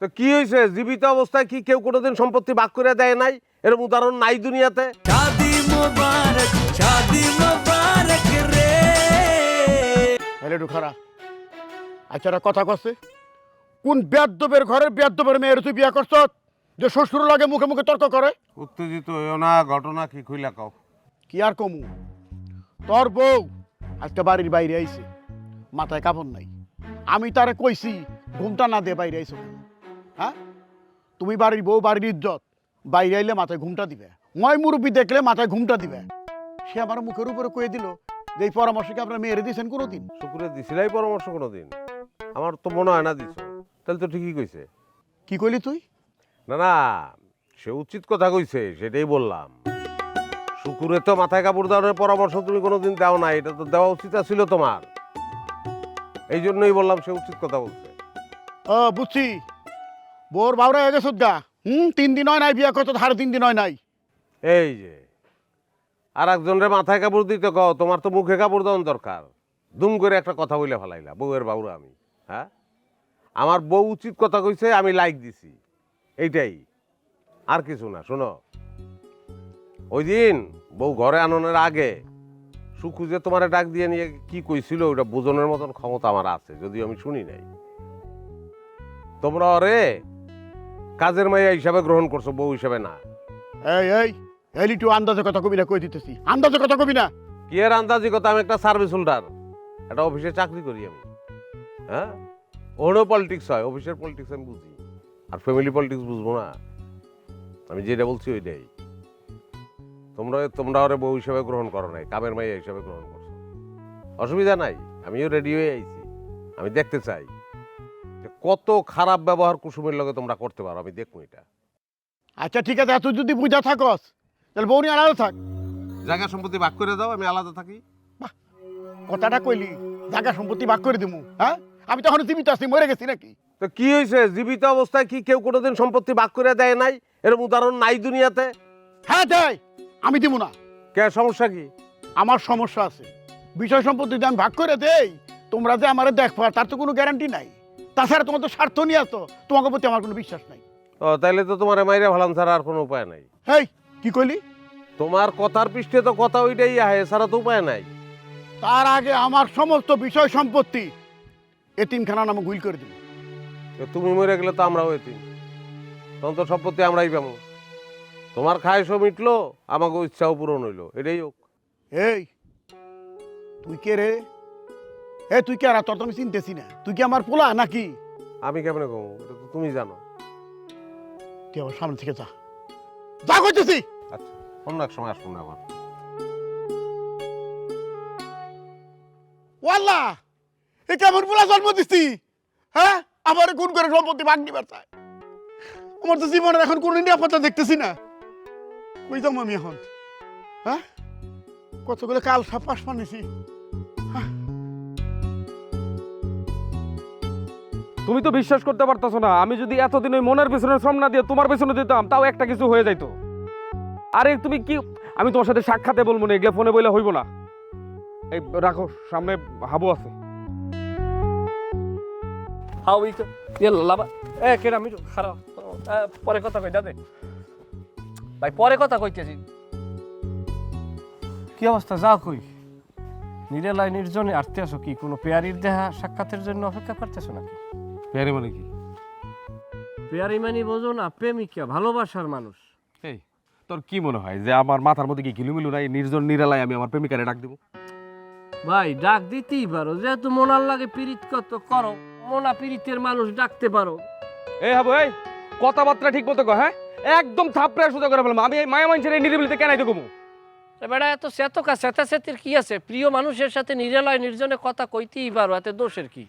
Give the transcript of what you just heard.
তো কি হয়েছে? জীবিত অবস্থায় কি কেউ কোনোদিন সম্পত্তি ভাগ করে দেয় নাই? এরকম উদাহরণ নাই দুনিয়াতে। একটু খারাপ। আচ্ছা একটা কথা কচ্ছে, কোন বেয়াদ্দবের ঘরের বেয়াদ্দবের মেয়ের তুই বিয়া করছ যে শ্বশুর লাগে মুখে মুখে তর্ক করে? উত্তেজিত হইও না, ঘটনা কি খুইলা কও। কি আর কমু, তোর বউ আজকে বাড়ির বাইরে আইছে, মাথায় কাপড় নাই। আমি তারে কইছি ঘুমটা না দিয়ে বাইরে আইছো কেন? হ্যাঁ, তুমি বাড়ির বউ, বাড়ির ইজ্জত, বাইরে আইলে মাথায় ঘুমটা দিবে, ময় মুরব্বী দেখলে মাথায় ঘুমটা দিবে। সে আমার মুখের উপরে কয়ে দিল যে এই পরামর্শ কি আপনার মেয়েরে দিয়েছেন কোনোদিন? শুকুরে দিছিলাই পরামর্শ কোনোদিন? আমার তো মনে হয় না দিছো। তাহলে তো ঠিকই কইছে। কি কইলি তুই? না না, সে উচিত কথা কইছে, সেটাই বললাম। শুকুরে তো মাথায় কাপড় দেওয়ার পরামর্শ তুমি কোনোদিন দাও না, এটা তো দেওয়া উচিত ছিল তোমার। এই জন্যই বললাম সে উচিত কথা বলছে। ও বুঝছি, বোর বাবরা হয়ে গেছ গা। 3 দিন হয় নাই বিয়া করতো, ধারে 3 দিন হয় নাই। এই যে আর একজনের মাথায় কাপড় দিতে কও, তোমার তো মুখে কাপড় দেওয়ার দরকার। দুম করে একটা কথা বলে ফেলাইলা, বউয়ের বাবুরা আমি। হ্যাঁ, আমার বউ উচিত কথা কইছে, আমি লাইক দিছি, এইটাই, আর কিছু না। শোনো, ওই দিন বউ ঘরে আননের আগে সুখু যে তোমার ডাক দিয়ে নিয়ে কি কইছিল, ওটা বোঝনের মতন ক্ষমতা আমার আছে, যদিও আমি শুনি নাই। তোমরা ওরে কাজের মাইয়া হিসাবে গ্রহণ করছো, বউ হিসাবে না। এই এই এই লিটু আন্দাজে কথা কবি না, কই দিতেছি আন্দাজে কথা কবি না। কি এর আন্দাজি কথা? আমি একটা সার্ভিস হোল্ডার, একটা অফিসে চাকরি করি আমি। হ্যাঁ, ওরও পলিটিক্স হয়, অফিসের পলিটিক্স আমি বুঝি, আর ফ্যামিলি পলিটিক্স বুঝবো না? আমি যেটা বলছি ওইটাই। তোমরা ওরে বউ হিসাবে গ্রহণ করো নাই, কামের মাইয়া হিসাবে গ্রহণ করছো। অসুবিধা নাই, আমিও রেডি হয়ে আইছি। আমি দেখতে চাই যে কত খারাপ ব্যবহার কুসুমের লগে তোমরা করতে পারো, আমি দেখবো এটা। আচ্ছা ঠিক আছে, তুই যদি বুঝা থাকস তাহলে বউ নিয়ে আলাদা থাক। জায়গা সম্পত্তি ভাগ করে দাও, আমি আলাদা থাকি। কথাটা কইলি জায়গা সম্পত্তি ভাগ করে দিমু? হ্যাঁ, আমি তখন জীবিত আছি, মরে গেছি নাকি? তো কি হয়েছে? জীবিত অবস্থায় কি কেউ কোনোদিন সম্পত্তি ভাগ করে দেয় নাই? এরকম উদাহরণ নাই দুনিয়াতে। হ্যাঁ দেয়, আমি দিব না। কে, সমস্যা কি? আমার সমস্যা আছে। বিষয় সম্পত্তি যদি আমি ভাগ করে দেই, তোমরা যে আমারে দেখবা তার তো কোনো গ্যারান্টি নাই। তাছাড়া তোমার তো স্বার্থ নিয়ে আসতো, তোমাকে প্রতি আমার কোনো বিশ্বাস নাই। ও, তাইলে তো তোমার মাইরে ভালাম ছাড়া আর কোনো উপায় নাই। হেই, কি কইলি? তোমার কথার পৃষ্ঠে তো কথা ওইটাই আহে, ছাড়া তো উপায় নাই। তার আগে আমার সমস্ত বিষয় সম্পত্তি এতিমখানা নামে গুইল করে দিবি। তো তুমি মরে গেলে তো আমরাও এতিম, তখন তো সম্পত্তি আমরাই পাবো। তোমার খায়সও মিটলো, আমাকে ইচ্ছাও পূরণ হইলো, এটাই হোক। এই তুই কে রে? তুই কে? আর তোর তো আমি চিনতেছি না। তুই কি আমার পোলা নাকি? আমি কেমনে কমু, এটা তো তুমি জানো। তুই আমার সামনে থেকে যা, যা করতেছি। আচ্ছা, অন্য এক সময় আসুন না আবার। ওয়াল্লাহ, এ কেমন পোলা জন্ম দিচ্ছি? হ্যাঁ, আমার গুণ করে সম্পত্তি ভাগ নিবার চায়। আমার তো জীবনের এখন কোনো নিরাপত্তা দেখতেছি না। কই যাবো আমি এখন? হ্যাঁ, কতগুলো কাল সাপ পাশ পানিছি। তুমি তো বিশ্বাস করতে পারতেছো না, আমি যদি এতদিন ওই মনের পেছনে শ্রম না দিয়ে তোমার পেছনে দিতাম, তাও একটা কিছু হয়ে যাইতো। আরে তুমি কি, আমি তোমার সাথে সাক্ষাতে বলবো না, এগুলো ফোনে বলে হইব না। এই রাখো, সামনে হাবু আছে। হাউ ইক লাভা কেডা আমি খারাপ পরে কথা কই দাদে ভাই, পরে কথা কইতেছি। কি অবস্থা? যা কই নিরেলায় নির্জনে আসতে আসো কি? কোনো পেয়ারির দেখা সাক্ষাতের জন্য অপেক্ষা করতেছো নাকি? পেয়ারি মানে কি? পেয়ারি মানে বোঝো না? প্রেমিকা, ভালোবাসার মানুষ। এই তোর কি মনে হয় যে আমার মাথার মধ্যে কি গিলুমিলু নাই? নির্জন নিরালায় আমি আমার প্রেমিকারে ডাক দেবো? ভাই ডাক দিতেই পারো, যেহেতু মনার লাগে পীড়িত কত করো, মনা পীড়িতের মানুষ ডাকতে পারো। এই হাবু, এই কথাবার্তা ঠিক মতো কো। হ্যাঁ, একদম থাপড়ে সোজা করে ফেললাম। আমি এই মায়া মানুষের এই নিরিবিলিতে কেনাই তো কমু? বেটা এত চেতকা চেতাচেতির কি আছে? প্রিয় মানুষের সাথে নিরেলায় নির্জনে কথা কইতেই পারো, এতে দোষের কি?